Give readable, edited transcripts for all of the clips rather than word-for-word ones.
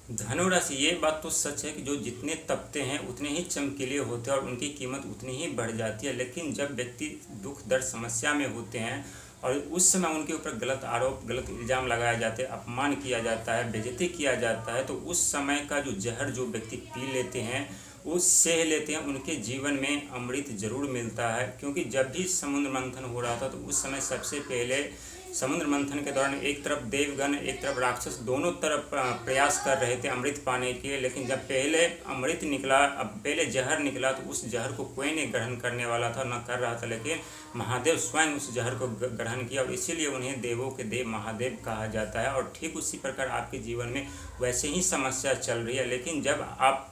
धनु राशि, ये बात तो सच है कि जो जितने तपते हैं उतने ही चमकीले होते हैं और उनकी कीमत उतनी ही बढ़ जाती है। लेकिन जब व्यक्ति दुख दर्द समस्या में होते हैं और उस समय उनके ऊपर गलत आरोप, गलत इल्ज़ाम लगाए जाते हैं, अपमान किया जाता है, बेइज्जती किया जाता है, तो उस समय का जो जहर जो व्यक्ति पी लेते हैं, वो सह लेते हैं, उनके जीवन में अमृत जरूर मिलता है। क्योंकि जब भी समुद्र मंथन हो रहा था तो उस समय सबसे पहले समुद्र मंथन के दौरान एक तरफ देवगण, एक तरफ राक्षस, दोनों तरफ प्रयास कर रहे थे अमृत पाने के। लेकिन जब पहले अमृत निकला, अब पहले जहर निकला, तो उस जहर को कोई नहीं ग्रहण करने वाला था, न कर रहा था। लेकिन महादेव स्वयं उस जहर को ग्रहण किया और इसीलिए उन्हें देवों के देव महादेव कहा जाता है। और ठीक उसी प्रकार आपके जीवन में वैसे ही समस्या चल रही है। लेकिन जब आप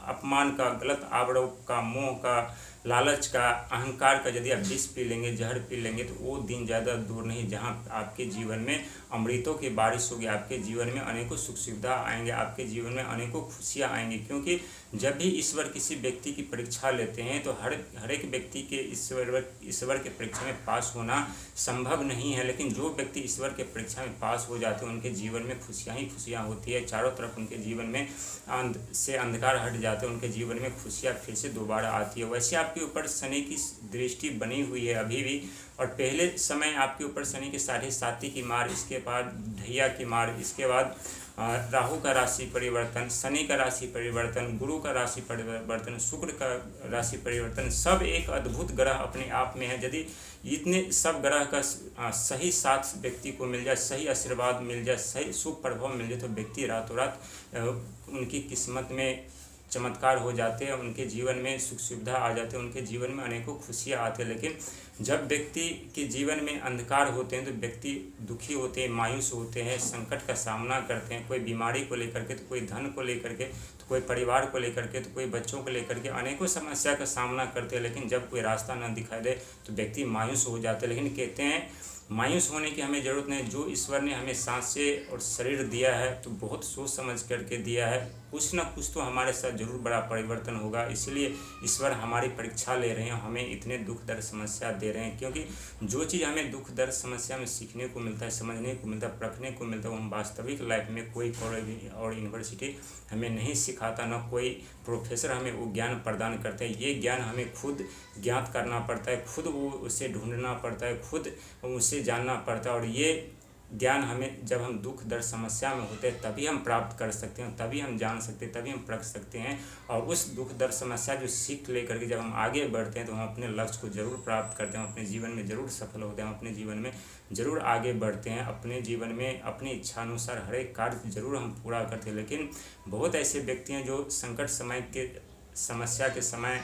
अपमान का, गलत आरोप का, मोह का, लालच का, अहंकार का यदि आप विष पी लेंगे, जहर पी लेंगे, तो वो दिन ज़्यादा दूर नहीं जहाँ आपके जीवन में अमृतों की बारिश होगी, आपके जीवन में अनेकों सुख सुविधा आएंगे, आपके जीवन में अनेकों खुशियाँ आएंगी। क्योंकि जब भी ईश्वर किसी व्यक्ति की परीक्षा लेते हैं तो हर एक व्यक्ति के ईश्वर के परीक्षा में पास होना संभव नहीं है। लेकिन जो व्यक्ति ईश्वर के परीक्षा में पास हो जाते हैं उनके जीवन में खुशियाँ ही खुशियाँ होती है। चारों तरफ उनके जीवन में से अंधकार हट जाते हैं, उनके जीवन में खुशियाँ फिर से दोबारा आती है। वैसे आपके ऊपर शनि की दृष्टि बनी हुई है अभी भी, और पहले समय आपके ऊपर शनि के 7.5 की मार, इसके बाद ढैया की मार, इसके बाद राहु का राशि परिवर्तन, शनि का राशि परिवर्तन, गुरु का राशि परिवर्तन, शुक्र का राशि परिवर्तन, सब एक अद्भुत ग्रह अपने आप में है। यदि इतने सब ग्रह का सही साथ व्यक्ति को मिल जाए, सही आशीर्वाद मिल जाए, सही शुभ प्रभाव मिल जाए, तो व्यक्ति रातों रात उनकी किस्मत में चमत्कार हो जाते हैं, उनके जीवन में सुख सुविधा आ जाते हैं, उनके जीवन में अनेकों खुशियाँ आती हैं। लेकिन जब व्यक्ति के जीवन में अंधकार होते हैं तो व्यक्ति दुखी होते हैं, मायूस होते हैं, संकट का सामना करते हैं। कोई बीमारी को लेकर के, तो कोई धन को लेकर के, तो कोई परिवार को लेकर के, तो कोई बच्चों को लेकर के, अनेकों समस्या का सामना करते हैं। लेकिन जब कोई रास्ता न दिखाई दे तो व्यक्ति मायूस हो जाते हैं। लेकिन कहते हैं मायूस होने की हमें ज़रूरत नहीं। जो ईश्वर ने हमें सांसें और शरीर दिया है तो बहुत सोच समझ करके दिया है, कुछ ना कुछ तो हमारे साथ जरूर बड़ा परिवर्तन होगा। इसलिए ईश्वर हमारी परीक्षा ले रहे हैं, हमें इतने दुख दर्द समस्या दे रहे हैं। क्योंकि जो चीज़ हमें दुख दर्द समस्या में सीखने को मिलता है, समझने को मिलता है, परखने को मिलता है, वो हम वास्तविक लाइफ में कोई कॉलेज और यूनिवर्सिटी हमें नहीं सिखाता, ना कोई प्रोफेसर हमें वो ज्ञान प्रदान करता है। ये ज्ञान हमें खुद ज्ञात करना पड़ता है, खुद वो उसे ढूंढना पड़ता है, खुद उसे जानना पड़ता है। और ये ज्ञान हमें जब हम दुख दर्द समस्या में होते हैं तभी हम प्राप्त कर सकते हैं, तभी हम जान सकते हैं, तभी हम परख सकते हैं। और उस दुख दर्द समस्या जो सीख लेकर के जब हम आगे बढ़ते हैं तो हम अपने लक्ष्य को जरूर प्राप्त करते हैं, अपने जीवन में जरूर सफल होते हैं, अपने जीवन में जरूर आगे बढ़ते हैं, अपने जीवन में अपनी इच्छा अनुसार हर एक कार्य जरूर हम पूरा करते हैं। लेकिन बहुत ऐसे व्यक्ति हैं जो संकट समय के, समस्या के समय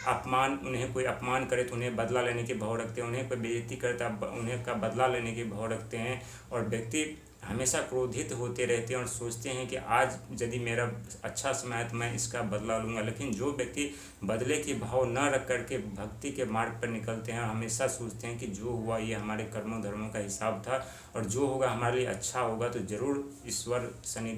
उन्हें कोई अपमान करे तो उन्हें बदला लेने के भाव रखते हैं, उन्हें कोई बेइज्जती करे तो उन्हें का बदला लेने के भाव रखते हैं। और व्यक्ति हमेशा क्रोधित होते रहते हैं और सोचते हैं कि आज यदि मेरा अच्छा समय है तो मैं इसका बदला लूँगा। लेकिन जो व्यक्ति बदले के भाव न रख करके भक्ति के मार्ग पर निकलते हैं, हमेशा सोचते हैं कि जो हुआ ये हमारे कर्मों धर्मों का हिसाब था और जो होगा हमारे लिए अच्छा होगा, तो ज़रूर ईश्वर शनिदेव